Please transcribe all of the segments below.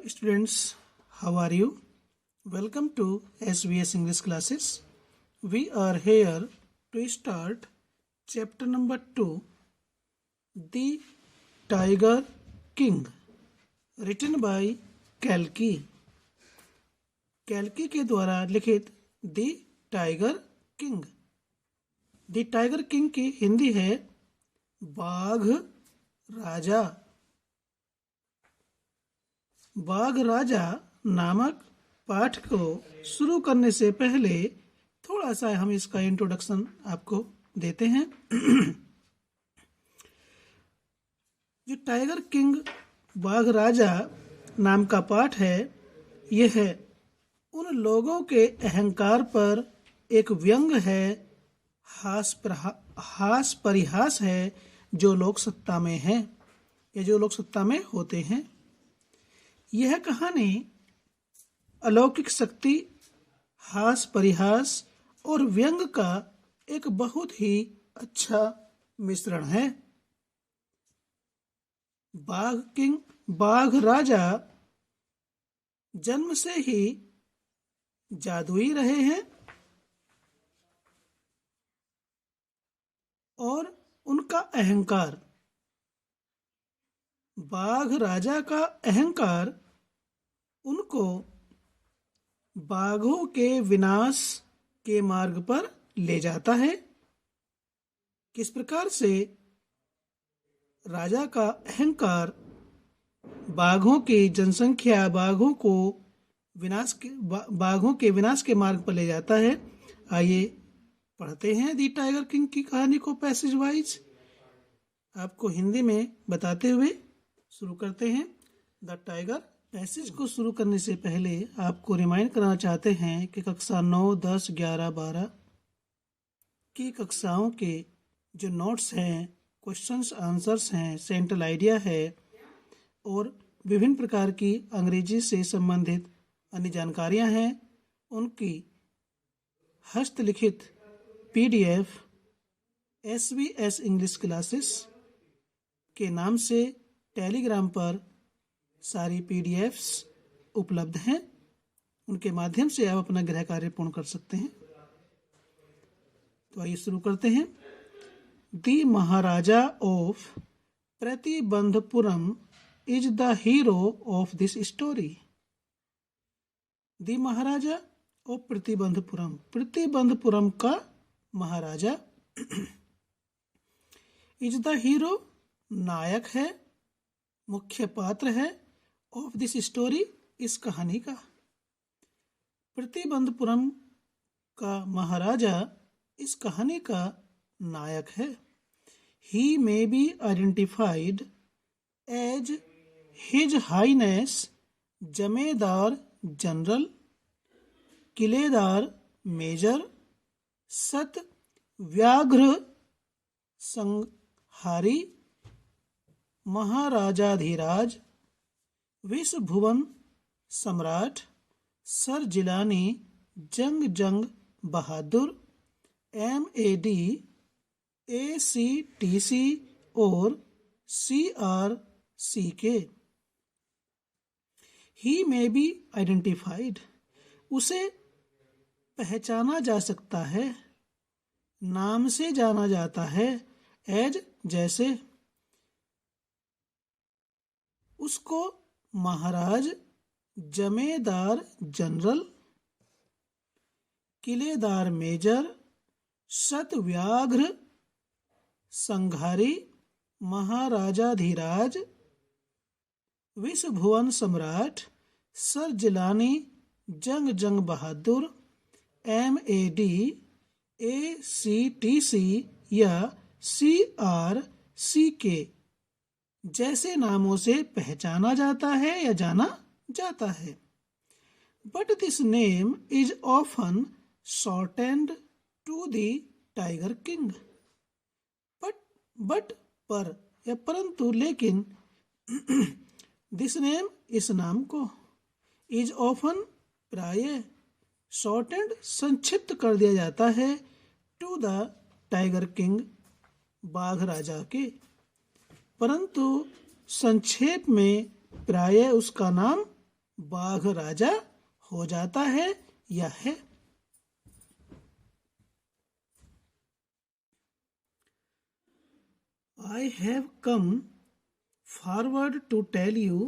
students, how are you? Welcome to SVS English classes. We are here to start chapter number 2, The Tiger King, written by कैल्की. कैल्की के द्वारा लिखित the tiger king. The tiger king की हिंदी है बाघ राजा. बाघ राजा नामक पाठ को शुरू करने से पहले थोड़ा सा हम इसका इंट्रोडक्शन आपको देते हैं. जो टाइगर किंग बाघ राजा नाम का पाठ है, यह उन लोगों के अहंकार पर एक व्यंग है, हास परिहास है जो लोग सत्ता में हैं या जो लोग सत्ता में होते हैं. यह कहानी अलौकिक शक्ति, हास परिहास और व्यंग का एक बहुत ही अच्छा मिश्रण है. बाघ राजा जन्म से ही जादुई रहे हैं और उनका अहंकार, बाघ राजा का अहंकार उनको बाघों के विनाश के मार्ग पर ले जाता है. किस प्रकार से राजा का अहंकार बाघों की जनसंख्या, बाघों के विनाश के मार्ग पर ले जाता है. आइए पढ़ते हैं दी टाइगर किंग की कहानी को पैसेज वाइज. आपको हिंदी में बताते हुए शुरू करते हैं. The tiger. पैसेज को शुरू करने से पहले आपको रिमाइंड कराना चाहते हैं कि कक्षा 9, 10, 11, 12 की कक्षाओं के जो नोट्स हैं, क्वेश्चंस आंसर्स हैं, सेंट्रल आइडिया है और विभिन्न प्रकार की अंग्रेजी से संबंधित अन्य जानकारियां हैं, उनकी हस्तलिखित पीडीएफ SVS इंग्लिश क्लासेस के नाम से टेलीग्राम पर सारी पीडीएफ्स उपलब्ध हैं. उनके माध्यम से आप अपना गृह कार्य पूर्ण कर सकते हैं. तो आइए शुरू करते हैं. The Maharaja of Pratibandapuram is the hero of this story. The Maharaja of Pratibandapuram, Pratibandapuram का महाराजा, इज द हीरो नायक है, मुख्य पात्र है, ऑफ दिस स्टोरी इस कहानी का. प्रतिबंधपुरम का महाराजा इस कहानी का नायक है. He may be identified as His Highness Jemadar General, Killedar Major, Sat Vyaghra संहारी, महाराजाधिराज, विश्व भुवन सम्राट, सर जिलानी जंग बहादुर, MAD, ACTC और CRCK. He may be identified, उसे पहचाना जा सकता है, नाम से जाना जाता है, एज जैसे. उसको महाराज, जमेदार जनरल, किलेदार मेजर, शतव्याघ्र संहारी, महाराजाधिराज, विश्व भुवन सम्राट, सर जिलानी जंग बहादुर, MAD, ACTC या CRCK जैसे नामों से पहचाना जाता है या जाना जाता है. But this name is often shortened to the tiger king. But पर या परंतु, लेकिन दिस नेम इस नाम को, इज ऑफन प्राय, शॉर्टेंड संक्षिप्त कर दिया जाता है, टू द टाइगर किंग बाघ राजा के, परंतु संक्षेप में प्रायः उसका नाम बाघ राजा हो जाता है या है। I have come forward to tell you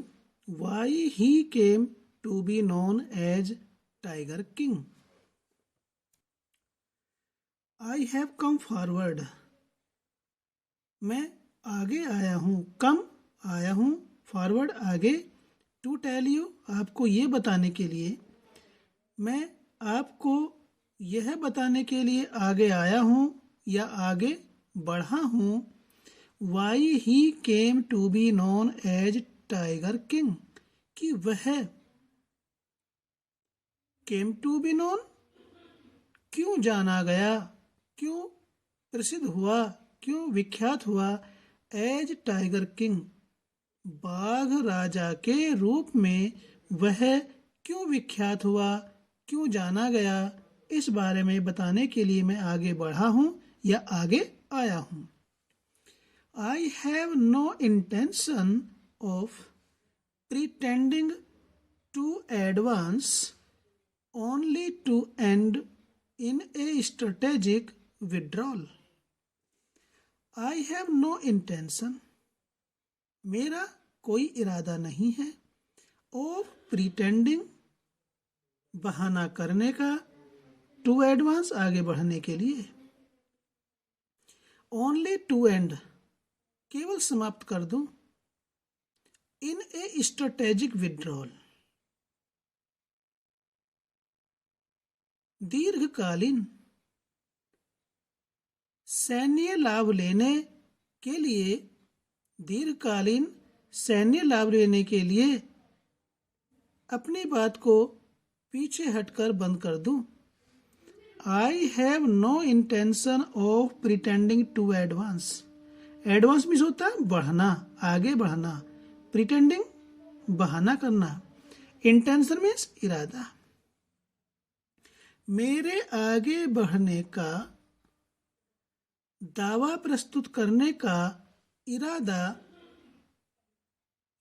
why he came to be known as Tiger King. I have come forward. मैं आगे आया हूँ, कम आया हूँ, फॉरवर्ड आगे, टू टेल यू आपको ये बताने के लिए, मैं आपको यह बताने के लिए आगे आया हूँ या आगे बढ़ा हूँ। Why he came to be known as Tiger King, कि वह came to be known क्यों जाना गया, क्यों प्रसिद्ध हुआ, क्यों विख्यात हुआ, एज टाइगर किंग बाघ राजा के रूप में वह क्यों विख्यात हुआ, क्यों जाना गया, इस बारे में बताने के लिए मैं आगे बढ़ा हूँ या आगे आया हूँ। I have no intention of pretending to advance, only to end in a strategic withdrawal. I have no intention, मेरा कोई इरादा नहीं है, of pretending, बहाना करने का, to advance, आगे बढ़ने के लिए, only to end, केवल समाप्त कर दूं, इन ए स्ट्रेटेजिक विड्रॉल, दीर्घकालीन सैन्य लाभ लेने के लिए, दीर्घकालीन सैन्य लाभ लेने के लिए अपनी बात को पीछे हटकर बंद कर दूं। I have no intention of pretending to advance, advance means होता है बढ़ना, आगे बढ़ना, प्रिटेंडिंग बहाना करना, इंटेंशन मीन्स इरादा। मेरे आगे बढ़ने का, दावा प्रस्तुत करने का इरादा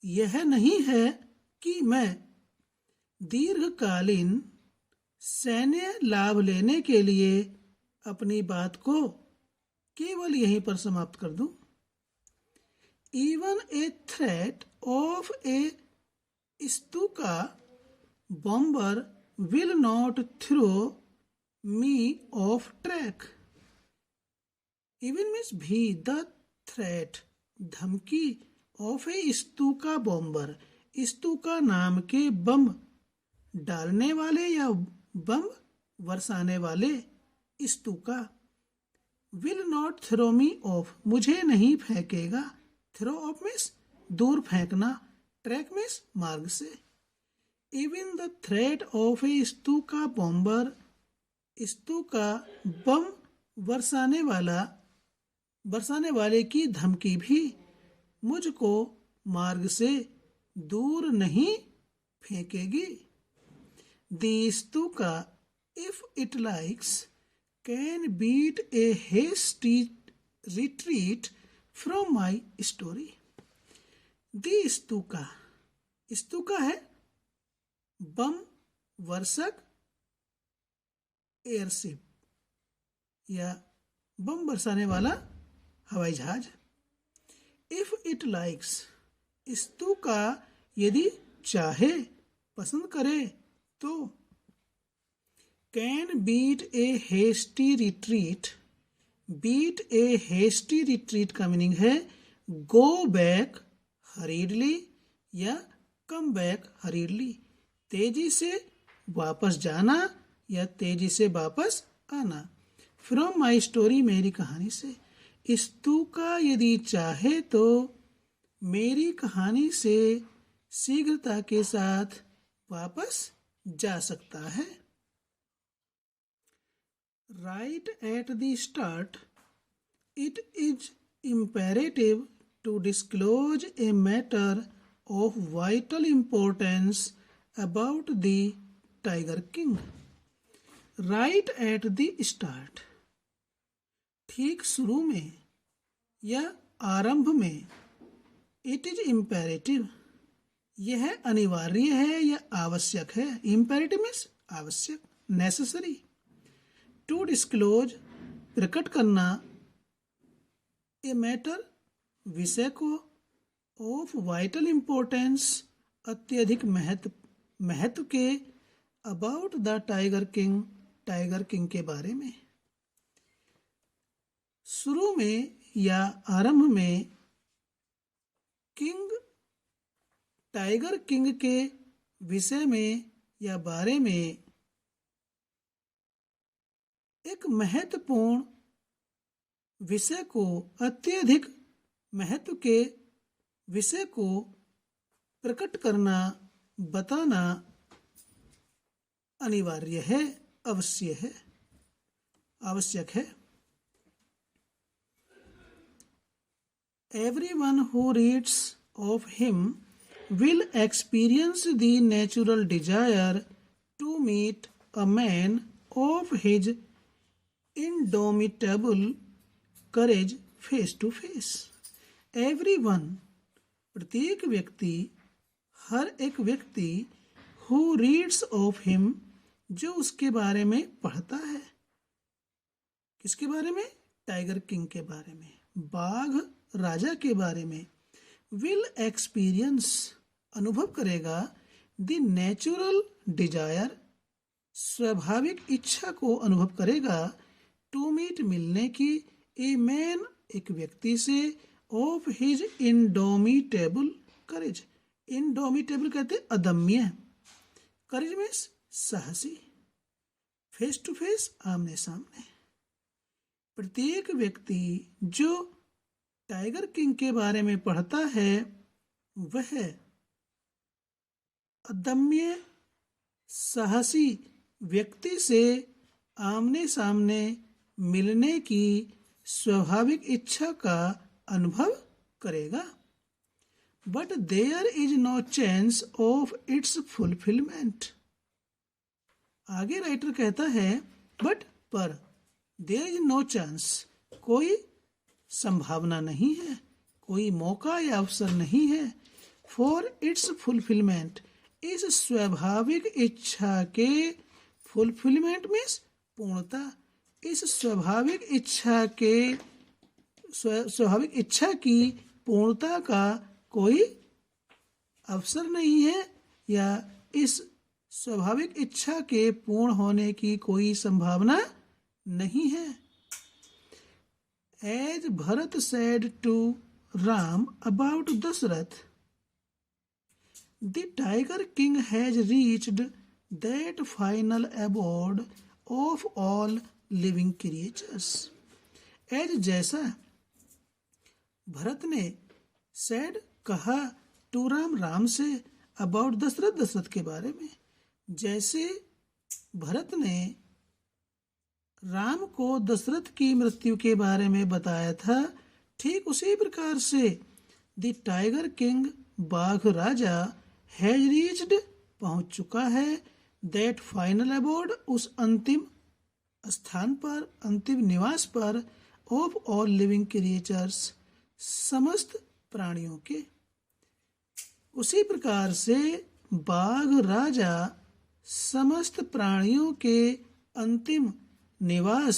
यह नहीं है कि मैं दीर्घकालीन सैन्य लाभ लेने के लिए अपनी बात को केवल यहीं पर समाप्त कर दूं। Even a threat of a Stuka bomber will not throw me off track. Even means भी, the threat, धमकी, of a Stuka bomber, स्तूका नाम के बम डालने वाले या बम बरसाने वाले, स्तूका, will not throw me off, मुझे नहीं फेंकेगा, थ्रो ऑफ मीन्स दूर फेंकना, ट्रैक मीन्स मार्ग से। Even the threat of a Stuka bomber, Stuka bomb बरसाने वाले की धमकी भी मुझको मार्ग से दूर नहीं फेंकेगी। The Stuka, if it likes, can beat a hasty retreat from my story. The Stuka, Stuka है बम वर्षक एयरशिप या बम बरसाने वाला हवाई जहाज। इफ इट लाइक्स, स्तूका यदि चाहे, पसंद करे तो, can beat a hasty retreat, beat a hasty retreat का मीनिंग है गो बैक हरीडली या कम बैक हरीडली, तेजी से वापस जाना या तेजी से वापस आना। फ्रॉम माई स्टोरी, मेरी कहानी से। स्तूका यदि चाहे तो मेरी कहानी से शीघ्रता के साथ वापस जा सकता है। Right at the start, it is imperative to disclose a matter of vital importance about the Tiger King. Right at the start, ठीक शुरू में या आरंभ में, it is imperative, यह अनिवार्य है या आवश्यक है। इम्पेरेटिव मीन्स आवश्यक, नेसेसरी। टू डिस्क्लोज प्रकट करना, ए मैटर विषय को, ऑफ वाइटल इम्पोर्टेंस अत्यधिक महत्व के, अबाउट द टाइगर किंग के बारे में। शुरू में या आरंभ में टाइगर किंग के विषय में या बारे में एक महत्वपूर्ण विषय को, अत्यधिक महत्व के विषय को प्रकट करना, बताना अनिवार्य है, आवश्यक है। Everyone who reads of him will experience the natural desire to meet a man of his indomitable courage face to face. Everyone, प्रत्येक व्यक्ति, हर एक व्यक्ति, who reads of him, जो उसके बारे में पढ़ता है। किसके बारे में? टाइगर किंग के बारे में, बाघ राजा के बारे में। विल एक्सपीरियंस, अनुभव करेगा। द नेचुरल डिजायर, स्वाभाविक इच्छा को अनुभव करेगा। टू मीट, मिलने की। ए मैन, एक व्यक्ति से। Of his indomitable courage, indomitable कहते अदम्य, करेज मीन्स साहसी। फेस टू फेस, आमने सामने। प्रत्येक व्यक्ति जो टाइगर किंग के बारे में पढ़ता है वह अदम्य साहसी व्यक्ति से आमने सामने मिलने की स्वाभाविक इच्छा का अनुभव करेगा। But there is no chance of its fulfilment. आगे राइटर कहता है पर देयर इज नो चांस, कोई संभावना नहीं है, कोई मौका या अवसर नहीं है। फॉर इट्स फुलफिलमेंट, इस स्वाभाविक इच्छा के, फुलफिलमेंट मीन्स पूर्णता, इस स्वाभाविक इच्छा की पूर्णता का कोई अवसर नहीं है, या इस स्वाभाविक इच्छा के पूर्ण होने की कोई संभावना नहीं है। As Bharat said to Ram about Dasrath, the Tiger King has reached that final abode of all living creatures. As जैसा भरत ने said कहा to राम से about दशरथ के बारे में, जैसे भरत ने राम को दशरथ की मृत्यु के बारे में बताया था, ठीक उसी प्रकार से द टाइगर किंग, बाघ राजा, हैज रीच्ड, पहुंच चुका है, दैट फाइनल अबोर्ड, उस अंतिम स्थान पर, अंतिम निवास पर, ऑफ ऑल लिविंग क्रिएचर्स, समस्त प्राणियों के। उसी प्रकार से बाघ राजा समस्त प्राणियों के अंतिम निवास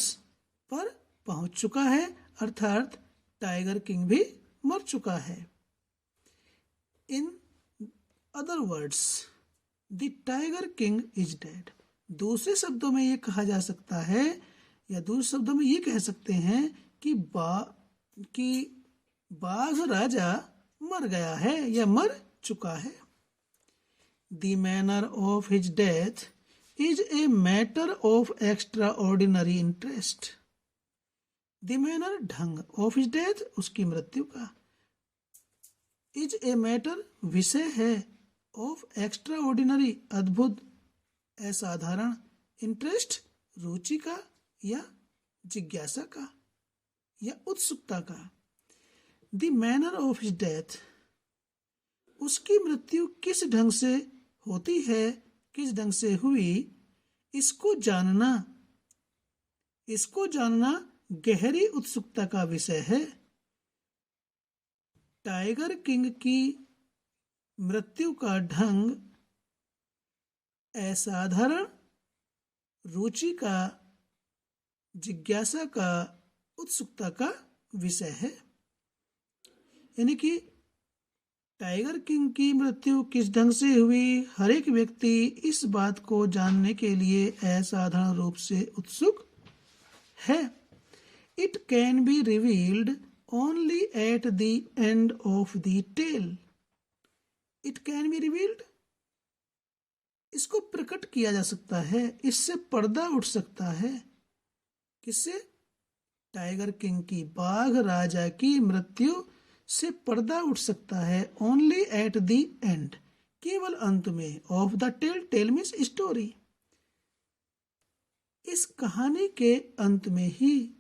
पर पहुंच चुका है, अर्थात टाइगर किंग भी मर चुका है। In other words, the tiger king is dead. दूसरे शब्दों में ये कहा जा सकता है, या दूसरे शब्दों में ये कह सकते हैं कि बाघ राजा मर गया है या मर चुका है। The manner of his death is a matter of extraordinary interest. The manner, ढंग, of his death, उसकी मृत्यु का, is a matter, विषय है, of extraordinary, अद्भुत, असाधारण, interest, रुचि का या जिज्ञासा का या उत्सुकता का। The manner of his death, उसकी मृत्यु किस ढंग से होती है, किस ढंग से हुई, इसको जानना गहरी उत्सुकता का विषय है। टाइगर किंग की मृत्यु का ढंग असाधारण, रुचि का, जिज्ञासा का, उत्सुकता का विषय है। यानी कि टाइगर किंग की मृत्यु किस ढंग से हुई, हर एक व्यक्ति इस बात को जानने के लिए असाधारण रूप से उत्सुक है। It can be revealed only at the end of the tale. It can be revealed, इसको प्रकट किया जा सकता है, इससे पर्दा उठ सकता है। किससे? टाइगर किंग की, बाघ राजा की मृत्यु से पर्दा उठ सकता है। ओनली एट द एंड, केवल अंत में, of the tale, tale means story, इस कहानी के अंत में ही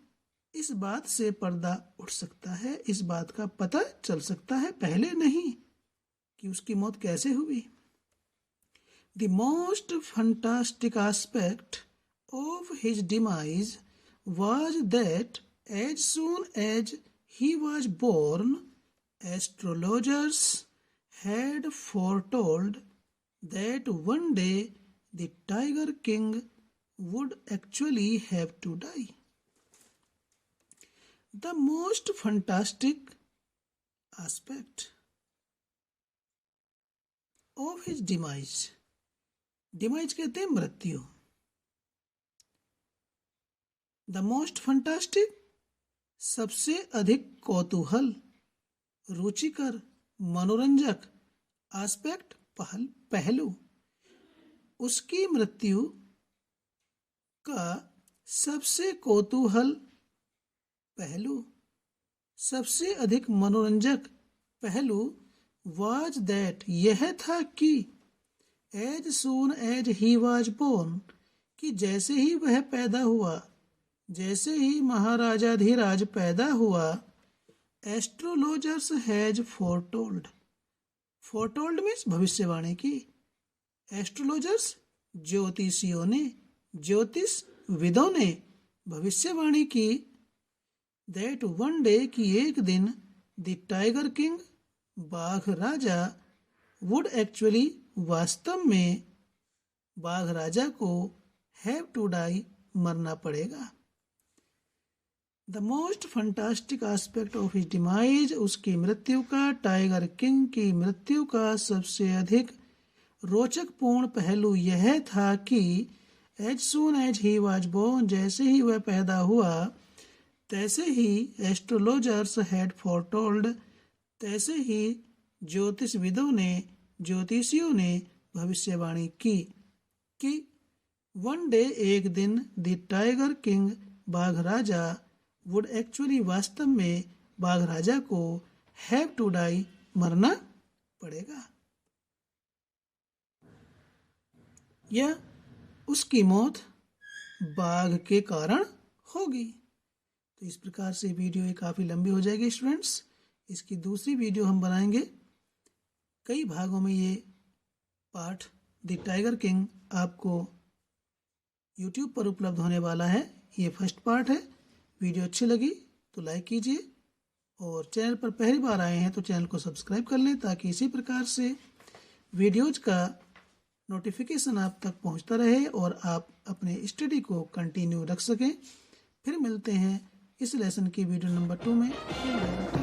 इस बात से पर्दा उठ सकता है, इस बात का पता चल सकता है, पहले नहीं, कि उसकी मौत कैसे हुई। The most fantastic aspect of his demise was that as soon as he was born, astrologers had foretold that one day the Tiger King would actually have to die. The most fantastic aspect of his demise, demise कहते हैं मृत्यु। The most fantastic, सबसे अधिक कौतूहल, रुचिकर, मनोरंजक, aspect, पहलू, उसकी मृत्यु का सबसे कौतूहल पहलू, सबसे अधिक मनोरंजक पहलू, वाज दैट, यह था कि, as soon as he was born, कि जैसे ही वह पैदा हुआ, जैसे ही महाराजाधिराज पैदा हुआ, astrologers has foretold, foretold means भविष्यवाणी की, एस्ट्रोलॉजर्स ज्योतिषियों ने, ज्योतिषविदों ने भविष्यवाणी की, दैट वन डे, कि एक दिन, द टाइगर किंग, बाघ राजा, वुड एक्चुअली, वास्तव में, बाघ राजा को, हैव टू डाई, मरना पड़ेगा। The most fantastic aspect of his demise, उसकी मृत्यु का, टाइगर किंग की मृत्यु का सबसे अधिक रोचक पूर्ण पहलू यह था कि, as soon as he was born, जैसे ही वह पैदा हुआ, तैसे ही, एस्ट्रोलॉजर्स हैड फोरटोल्ड, तैसे ही ज्योतिषविदों ने, ज्योतिषियों ने भविष्यवाणी की, कि वन डे, एक दिन, द टाइगर किंग, बाघ राजा, वुड एक्चुअली, वास्तव में, बाघ राजा को, हैव टू डाई, मरना पड़ेगा, या उसकी मौत बाघ के कारण होगी। तो इस प्रकार से वीडियो ये काफ़ी लंबी हो जाएगी स्टूडेंट्स। इसकी दूसरी वीडियो हम बनाएंगे, कई भागों में ये पार्ट, द टाइगर किंग, आपको YouTube पर उपलब्ध होने वाला है। ये फर्स्ट पार्ट है। वीडियो अच्छी लगी तो लाइक कीजिए, और चैनल पर पहली बार आए हैं तो चैनल को सब्सक्राइब कर लें, ताकि इसी प्रकार से वीडियोज का नोटिफिकेशन आप तक पहुंचता रहे और आप अपने स्टडी को कंटिन्यू रख सकें। फिर मिलते हैं इस लेसन की वीडियो नंबर 2 में।